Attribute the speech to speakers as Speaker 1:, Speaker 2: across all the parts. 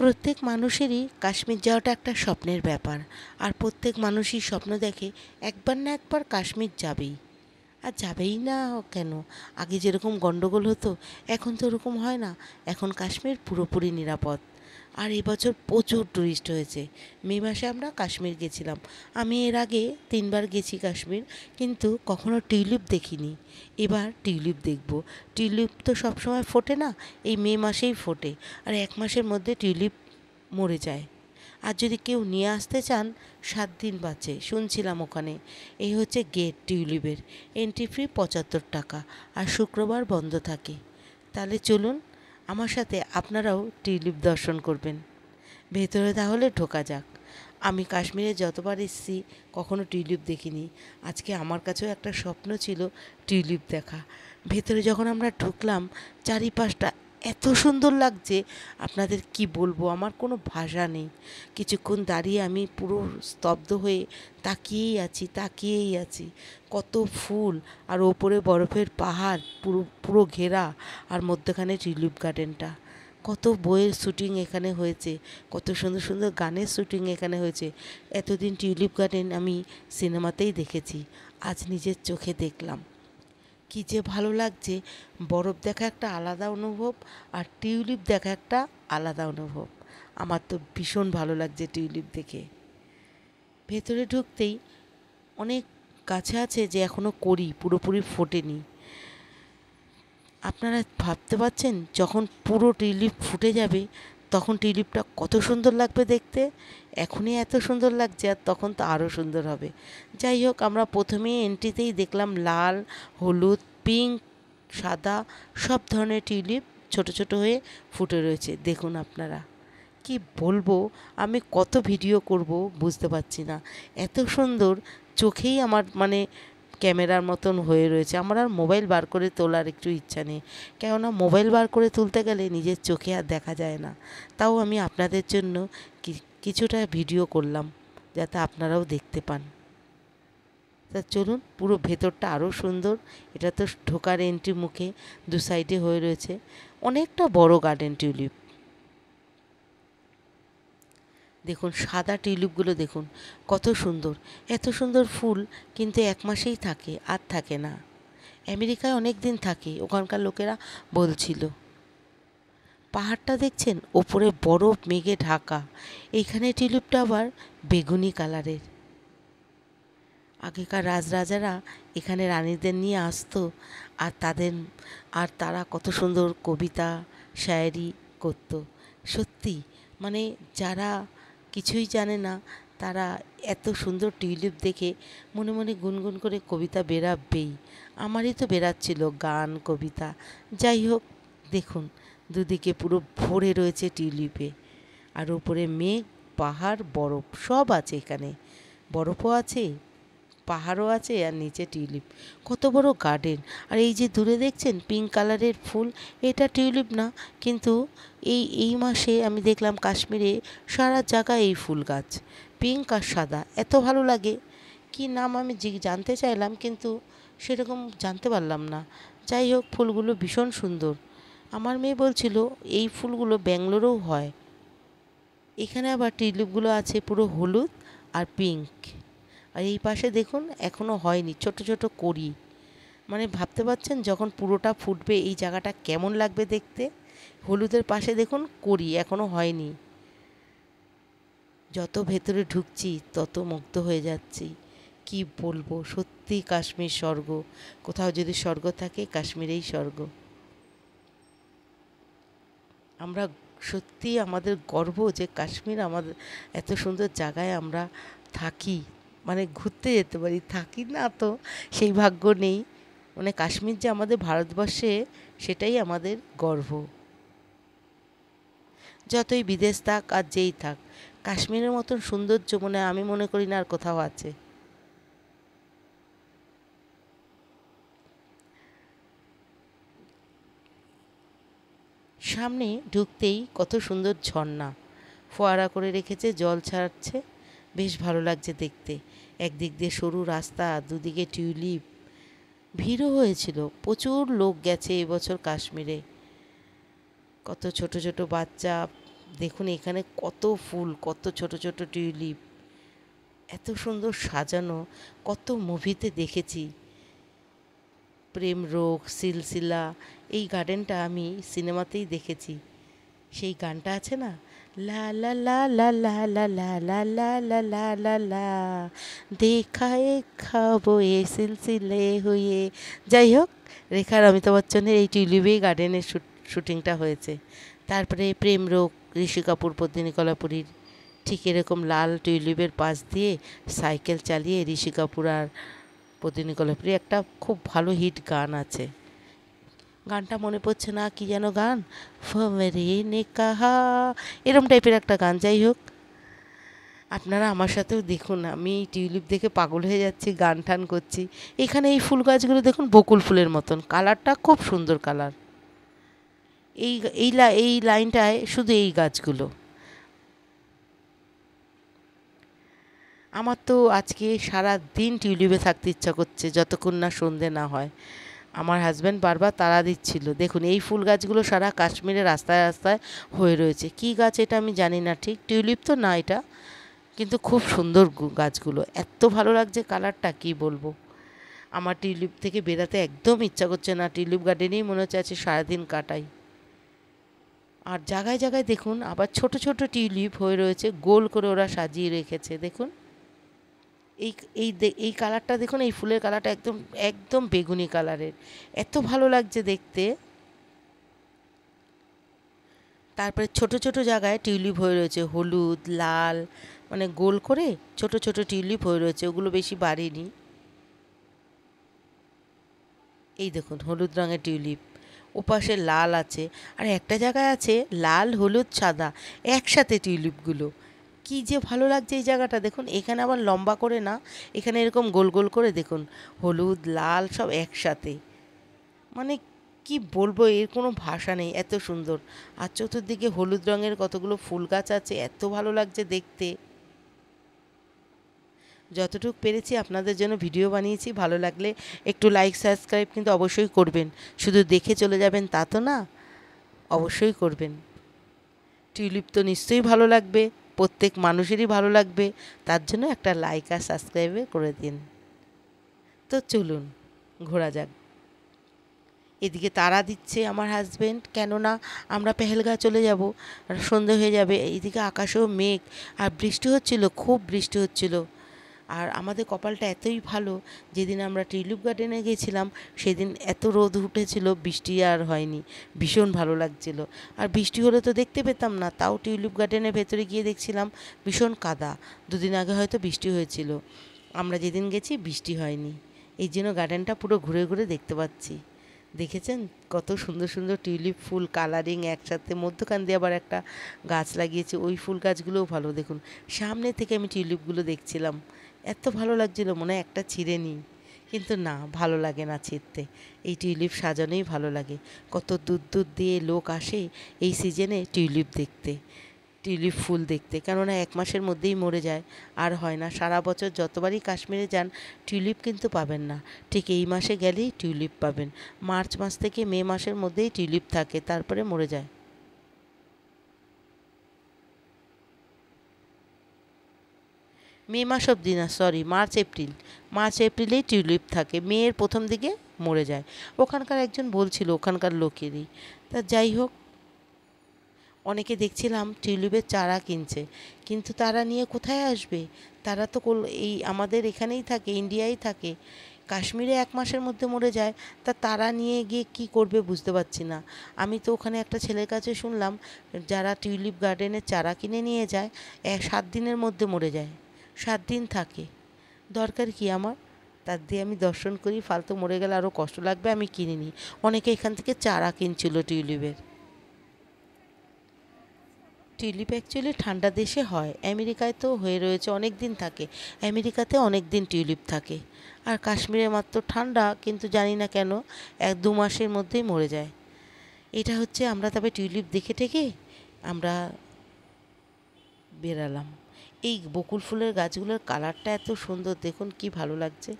Speaker 1: প্রত্যেক মানুষেরই কাশ্মীর যাওয়াটা একটা স্বপ্নের ব্যাপার। আর প্রত্যেক মানুষই স্বপ্ন দেখে একবার না একবার কাশ্মীর যাবেই। আর যাবেই না কেন? আগে যেরকম গন্ডগোল হতো, এখন তো ওরকম হয় না। এখন কাশ্মীর পুরোপুরি নিরাপদ। আর এবছর প্রচুর টুরিস্ট হয়েছে। মে মাসে আমরা কাশ্মীর গেছিলাম। আমি এর আগে 3বার গেছি কাশ্মীর, কিন্তু কখনো টিউলিপ দেখিনি। এবার টিউলিপ দেখব। টিউলিপ তো সবসময় ফোটে না, এই মে মাসেই ফোটে। আর 1 মাসের মধ্যে টিউলিপ মরে যায়। আর যদি কেউ নিয়ে আসতে চান, 7 দিন বাঁচে শুনছিলাম ওখানে। এই হচ্ছে গেট টিউলিপের। এন্ট্রি ফি 75 টাকা। আর শুক্রবার বন্ধ থাকে। তাহলে চলুন আমার সাথে আপনারাও টিউলিপ দর্শন করবেন। ভেতরে তাহলে ঢোকা যাক। আমি কাশ্মীরে যতবার এসেছি কখনো টিউলিপ দেখিনি। আজকে আমার কাছেও একটা স্বপ্ন ছিল টিউলিপ দেখা। ভেতরে যখন আমরা ঢুকলাম, চারিপাশটা এত সুন্দর লাগছে, আপনাদের কি বলবো, আমার কোনো ভাষা নেই। কিছুক্ষণ দাঁড়িয়ে আমি পুরো স্তব্ধ হয়ে তাকিয়েই আছি। কত ফুল, আর ওপরে বরফের পাহাড় পুরো পুরো ঘেরা, আর মধ্যখানে টিউলিপ গার্ডেনটা। কত বইয়ের শ্যুটিং এখানে হয়েছে, কত সুন্দর সুন্দর গানের শ্যুটিং এখানে হয়েছে। এতদিন টিউলিপ গার্ডেন আমি সিনেমাতেই দেখেছি, আজ নিজের চোখে দেখলাম। কী যে ভালো লাগছে! বরফ দেখা একটা আলাদা অনুভব, আর টিউলিপ দেখা একটা আলাদা অনুভব। আমার তো ভীষণ ভালো লাগছে টিউলিপ দেখে। ভেতরে ঢুকতেই অনেক গাছে আছে যে এখনও কড়ি পুরোপুরি ফোটেনি। আপনারা ভাবতে পারছেন যখন পুরো টিউলিপ ফুটে যাবে তখন টিউলিপটা কত সুন্দর লাগবে দেখতে। এখনই এত সুন্দর লাগছে, আর তখন তো আরও সুন্দর হবে। যাই হোক, আমরা প্রথমেই এন্ট্রিতেই দেখলাম লাল, হলুদ, পিঙ্ক, সাদা সব ধরনের টিউলিপ ছোট ছোট হয়ে ফুটে রয়েছে। দেখুন আপনারা, কি বলবো, আমি কত ভিডিও করব বুঝতে পারছি না। এত সুন্দর, চোখেই আমার মানে ক্যামেরার মতন হয়ে রয়েছে। আমার আর মোবাইল বার করে তোলার একটু ইচ্ছা নেই, কেননা মোবাইল বার করে তুলতে গেলে নিজের চোখে আর দেখা যায় না। তাও আমি আপনাদের জন্য কিছুটা ভিডিও করলাম যাতে আপনারাও দেখতে পান। তা চলুন, পুরো ভেতরটা আরও সুন্দর। এটা তো ঢোকার এন্ট্রি মুখে 2 সাইডে হয়ে রয়েছে। অনেকটা বড় গার্ডেন টিউলিপ। দেখুন সাদা টিউলিপগুলো দেখুন কত সুন্দর। এত সুন্দর ফুল কিন্তু 1 মাসেই থাকে, আর থাকে না। আমেরিকায় অনেক দিন থাকে ওখানকার লোকেরা বলছিল। পাহাড়টা দেখছেন, ওপরে বরফ মেঘে ঢাকা। এইখানে টিউলিপটা আবার বেগুনি কালারের। আগেকার রাজরাজারা এখানে রানীদের নিয়ে আসতো, আর তারা কত সুন্দর কবিতা শায়েরি করতো। সত্যি, মানে যারা কিছুই জানে না তারা এত সুন্দর টিউলিপ দেখে মনে মনে গুনগুন করে কবিতা বেরাবেই। আমারই তো বেরাচ্ছিল গান, কবিতা। যাই হোক, দেখুন দুদিকে পুরো ভরে রয়েছে টিউলিপে। আর উপরে মেঘ, পাহাড়, বরফ সব আছে এখানে। বরফও আছে, পাহাড়ও আছে, আর নিচে টিউলিপ। কত বড় গার্ডেন! আর এই যে দূরে দেখছেন পিঙ্ক কালারের ফুল, এটা টিউলিপ না, কিন্তু এই মাসে আমি দেখলাম কাশ্মীরে সারা জায়গায় এই ফুল গাছ, পিঙ্ক আর সাদা, এত ভালো লাগে। কি নাম আমি জানতে চাইলাম, কিন্তু সেরকম জানতে পারলাম না। যাই হোক, ফুলগুলো ভীষণ সুন্দর। আমার মেয়ে বলছিল এই ফুলগুলো ব্যাঙ্গালোরেও হয়। এখানে আবার টিউলিপগুলো আছে পুরো হলুদ আর পিঙ্ক। আর এই পাশে দেখুন এখনও হয়নি, ছোট ছোট কড়ি। মানে ভাবতে পারছেন যখন পুরোটা ফুটবে এই জায়গাটা কেমন লাগবে দেখতে। হলুদের পাশে দেখুন কড়ি এখনও হয়নি। যত ভেতরে ঢুকছি তত মুগ্ধ হয়ে যাচ্ছি। কি বলবো, সত্যি কাশ্মীর স্বর্গ। কোথাও যদি স্বর্গ থাকে কাশ্মীরেই স্বর্গ। আমরা সত্যি, আমাদের গর্ব যে কাশ্মীর আমাদের এত সুন্দর জায়গায় আমরা থাকি, মানে ঘুরতে যেতে পারি। থাকি না তো সেই ভাগ্য নেই। মানে কাশ্মীর যে আমাদের ভারতবর্ষে, সেটাই আমাদের গর্ব। যতই বিদেশ থাক আর যেই থাক, কাশ্মীরের মতন সৌন্দর্য আমি মনে করি না আর কোথাও আছে। সামনে ঢুকতেই কত সুন্দর ঝর্ণা, ফোয়ারা করে রেখেছে, জল ছাড়ছে, বেশ ভালো লাগছে দেখতে। একদিক দিয়ে সরু রাস্তা, দুদিকে টিউলিপ। ভিড়ও হয়েছিল, প্রচুর লোক গেছে এবছর কাশ্মীরে। কত ছোট ছোট বাচ্চা, দেখুন এখানে কত ফুল, কত ছোট ছোট টিউলিপ, এত সুন্দর সাজানো, কত মুভিতে দেখেছি। প্রেম রোগ, সিলসিলা, এই গার্ডেনটা আমি সিনেমাতেই দেখেছি। সেই গানটা আছে না, লা লা লা লা লা লা লা লা লা লা লা লা লা, দেখা এক খাবো এ সিলসিলে হয়ে। যাই হোক, রেখার অমিতাভ বচ্চনের এই টিউলিপেই গার্ডেনের শুটিংটা হয়েছে। তারপরে প্রেম রোগ, ঋষি কাপুর পদ্মিনী কলাপুরীর, ঠিক এরকম লাল টিউলিপের পাশ দিয়ে সাইকেল চালিয়ে ঋষি কাপুর আর পদ্মিনী কলাপুরী, একটা খুব ভালো হিট গান আছে, গানটা মনে পড়ছে না, কি যেন গান, ফমেরে নে কাহা, এরম টাইপের একটা গান। যাই হোক, আপনারা আমার সাথেও দেখুন, আমি টিউলিপ দেখে পাগল হয়ে যাচ্ছি, গান টান করছি। এখানে এই ফুল গাছগুলো দেখুন বকুল ফুলের মতন, কালারটা খুব সুন্দর কালার। এই এই এই লাইনটায় শুধু এই গাছগুলো। আমার তো আজকে সারা দিন টিউলিপে থাকতে ইচ্ছা করছে, যতক্ষণ না সন্ধে না হয়। আমার হাজব্যান্ড বারবার তাড়া দিচ্ছিল। দেখুন এই ফুল গাছগুলো সারা কাশ্মীরের রাস্তায় রাস্তায় হয়ে রয়েছে। কী গাছ এটা আমি জানি না ঠিক, টিউলিপ তো না এটা, কিন্তু খুব সুন্দর গাছগুলো, এত ভালো লাগছে কালারটা, কি বলবো। আমার টিউলিপ থেকে বেরাতে একদম ইচ্ছা করছে না, টিউলিপ গার্ডেনেই মনে হচ্ছে আছে সারাদিন কাটাই। আর জায়গায় জায়গায় দেখুন আবার ছোট ছোট টিউলিপ হয়ে রয়েছে, গোল করে ওরা সাজিয়ে রেখেছে। দেখুন এই এই এই কালারটা দেখুন, এই ফুলের কালারটা একদম একদম বেগুনি কালারের, এত ভালো লাগছে দেখতে। তারপরে ছোট ছোট জায়গায় টিউলিপ হয়ে রয়েছে, হলুদ, লাল, মানে গোল করে ছোট ছোট টিউলিপ হয়ে রয়েছে, ওগুলো বেশি বাড়েনি। এই দেখুন হলুদ রঙের টিউলিপ, ওপাশে লাল আছে, আর একটা জায়গায় আছে লাল, হলুদ, সাদা একসাথে টিউলিপগুলো। কি যে ভালো লাগছে এই জায়গাটা। দেখুন এখানে আবার লম্বা করে না, এখানে এরকম গোল গোল করে, দেখুন হলুদ লাল সব একসাথে, মানে কি বলবো, এর কোনো ভাষা নেই, এত সুন্দর। আর চতুর্দিকে হলুদ রঙের কতগুলো ফুল গাছ আছে, এত ভালো লাগছে দেখতে। যতটুকু পেরেছি আপনাদের জন্য ভিডিও বানিয়েছি, ভালো লাগলে একটু লাইক সাবস্ক্রাইব কিন্তু অবশ্যই করবেন, শুধু দেখে চলে যাবেন তা তো না, অবশ্যই করবেন। টিউলিপ তো নিশ্চয়ই ভালো লাগবে, প্রত্যেক মানুষেরই ভালো লাগবে, তার জন্য একটা লাইক আর সাবস্ক্রাইবে করে দিন। তো চলুন ঘোরা যাক। এদিকে তাড়া দিচ্ছে আমার হাজবেন্ড, কেননা আমরা পেহেলগাঁ চলে যাব, সন্ধে হয়ে যাবে। এইদিকে আকাশেও মেঘ, আর বৃষ্টি হচ্ছিল, খুব বৃষ্টি হচ্ছিল। আর আমাদের কপালটা এতই ভালো, যেদিন আমরা টিউলিপ গার্ডেনে গেছিলাম সেদিন এত রোদ উঠেছিল, বৃষ্টি আর হয়নি, ভীষণ ভালো লাগছিল। আর বৃষ্টি হলে তো দেখতে পেতাম না, তাও টিউলিপ গার্ডেনের ভেতরে গিয়ে দেখছিলাম ভীষণ কাদা। দুদিন আগে হয়তো বৃষ্টি হয়েছিল, আমরা যেদিন গেছি বৃষ্টি হয়নি, এই জন্য গার্ডেনটা পুরো ঘুরে ঘুরে দেখতে পাচ্ছি। দেখেছেন কত সুন্দর সুন্দর টিউলিপ ফুল কালারিং একসাথে, মধ্যখান দিয়ে আবার একটা গাছ লাগিয়েছে, ওই ফুল গাছগুলোও ভালো। দেখুন সামনে থেকে আমি টিউলিপগুলো দেখছিলাম, এত ভালো লাগছিল, মনে হয় একটা ছিঁড়ে নিই, কিন্তু না, ভালো লাগে না ছিঁড়তে, এই টিউলিপ সাজানোই ভালো লাগে। কত দূর দূর দিয়ে লোক আসে এই সিজনে টিউলিপ দেখতে, টিউলিপ ফুল দেখতে, কেননা 1 মাসের মধ্যেই মরে যায়, আর হয় না। সারা বছর যতবারই কাশ্মীরে যান টিউলিপ কিন্তু পাবেন না, ঠিক এই মাসে গেলেই টিউলিপ পাবেন। মার্চ মাস থেকে মে মাসের মধ্যেই টিউলিপ থাকে, তারপরে মরে যায়। মে মাস অবধি না, সরি, মার্চ এপ্রিলেই টিউলিপ থাকে, মেয়ের প্রথম দিকে মরে যায়। ওখানকার একজন বলছিল, ওখানকার লোকেরই। তা যাই হোক, অনেকে দেখছিলাম টিউলিপের চারা কিনছে, কিন্তু তারা নিয়ে কোথায় আসবে? তারা তো এই আমাদের এখানেই থাকে, ইন্ডিয়ায় থাকে, কাশ্মীরে 1 মাসের মধ্যে মরে যায়, তা তারা নিয়ে গিয়ে কি করবে বুঝতে পারছি না। আমি তো ওখানে একটা ছেলের কাছে শুনলাম, যারা টিউলিপ গার্ডেনের চারা কিনে নিয়ে যায় 7 দিনের মধ্যে মরে যায়, 7 দিন থাকে। দরকার কি আমার, তার দিয়ে আমি দর্শন করি, ফালতু মরে গেলে আরও কষ্ট লাগবে, আমি কিনিনি। অনেকে এখান থেকে চারা কিনছিল টিউলিপের। টিউলিপ অ্যাকচুয়ালি ঠান্ডা দেশে হয়, আমেরিকায় তো হয়ে রয়েছে, অনেক দিন থাকে, আমেরিকাতে অনেক দিন টিউলিপ থাকে। আর কাশ্মীরে মাত্র ঠান্ডা, কিন্তু জানি না কেন 1-2 মাসের মধ্যেই মরে যায়। এটা হচ্ছে, আমরা তবে টিউলিপ দেখে টেকে আমরা বেরালাম। এই বকুল ফুলের গাছগুলোর কালারটা এত সুন্দর, দেখুন কি ভালো লাগছে।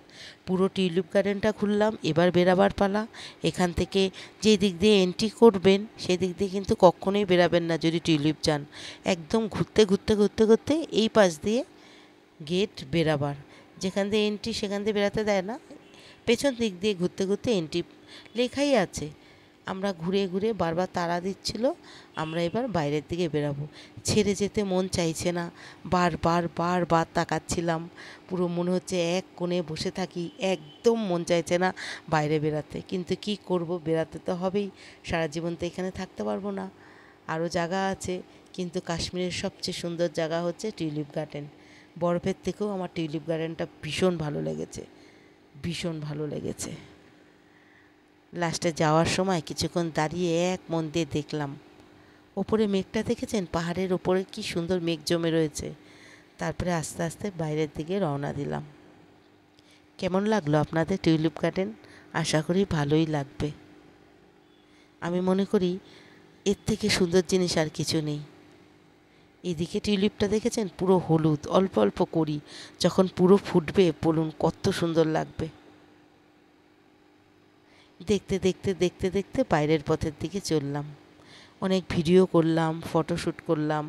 Speaker 1: পুরো টিউলিপ গার্ডেনটা ঘুরলাম, এবার বেরাবার পালা। এখান থেকে যে দিক দিয়ে এন্ট্রি করবেন সেদিক দিয়ে কিন্তু কখনোই বেরাবেন না যদি টিউলিপ যান। একদম ঘুরতে ঘুরতে ঘুরতে ঘুরতে এই পাশ দিয়ে গেট বেরাবার, যেখান দিয়ে এন্ট্রি সেখান দিয়ে বেরাতে দেয় না, পেছন দিক দিয়ে ঘুরতে ঘুরতে এন্ট্রি লেখাই আছে। আমরা ঘুরে ঘুরে বারবার তাড়া দিচ্ছিল, আমরা এবার বাইরের দিকে বেরাবো। ছেড়ে যেতে মন চাইছে না, বারবার বারবার তাকাচ্ছিলাম, পুরো মনে হচ্ছে এক কোণে বসে থাকি, একদম মন চাইছে না বাইরে বেরাতে। কিন্তু কি করব, বেরাতে তো হবেই, সারা জীবন তো এখানে থাকতে পারবো না। আরও জায়গা আছে, কিন্তু কাশ্মীরের সবচেয়ে সুন্দর জায়গা হচ্ছে টিউলিপ গার্ডেন। বরফের থেকেও আমার টিউলিপ গার্ডেনটা ভীষণ ভালো লেগেছে, ভীষণ ভালো লেগেছে। লাস্টে যাওয়ার সময় কিছুক্ষণ দাঁড়িয়ে এক মন দিয়ে দেখলাম। ওপরে মেঘটা দেখেছেন, পাহাড়ের ওপরে কি সুন্দর মেঘ জমে রয়েছে। তারপরে আস্তে আস্তে বাইরের দিকে রওনা দিলাম। কেমন লাগলো আপনাদের টিউলিপ গার্ডেন? আশা করি ভালোই লাগবে। আমি মনে করি এর থেকে সুন্দর জিনিস আর কিছু নেই। এদিকে টিউলিপটা দেখেছেন, পুরো হলুদ, অল্প অল্প করি, যখন পুরো ফুটবে বলুন কত সুন্দর লাগবে। দেখতে দেখতে দেখতে দেখতে বাইরের পথের দিকে চললাম, অনেক ভিডিও করলাম, ফটোশ্যুট করলাম।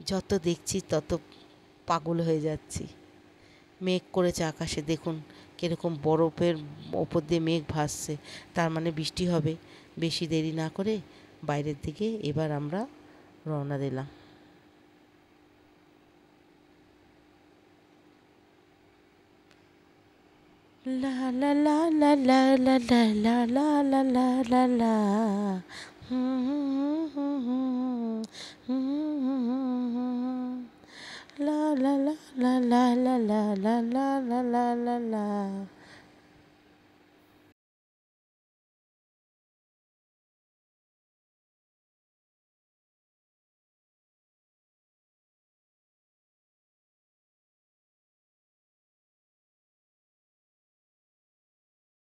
Speaker 1: যত দেখছি তত পাগল হয়ে যাচ্ছি। মেঘ করেছে আকাশে, দেখুন কীরকম বরফের ওপর দিয়ে মেঘ ভাসছে, তার মানে বৃষ্টি হবে। বেশি দেরি না করে বাইরের দিকে এবার আমরা রওনা দিলাম। লা লা লা লা লা লা লা লা লা লা লা লা লা।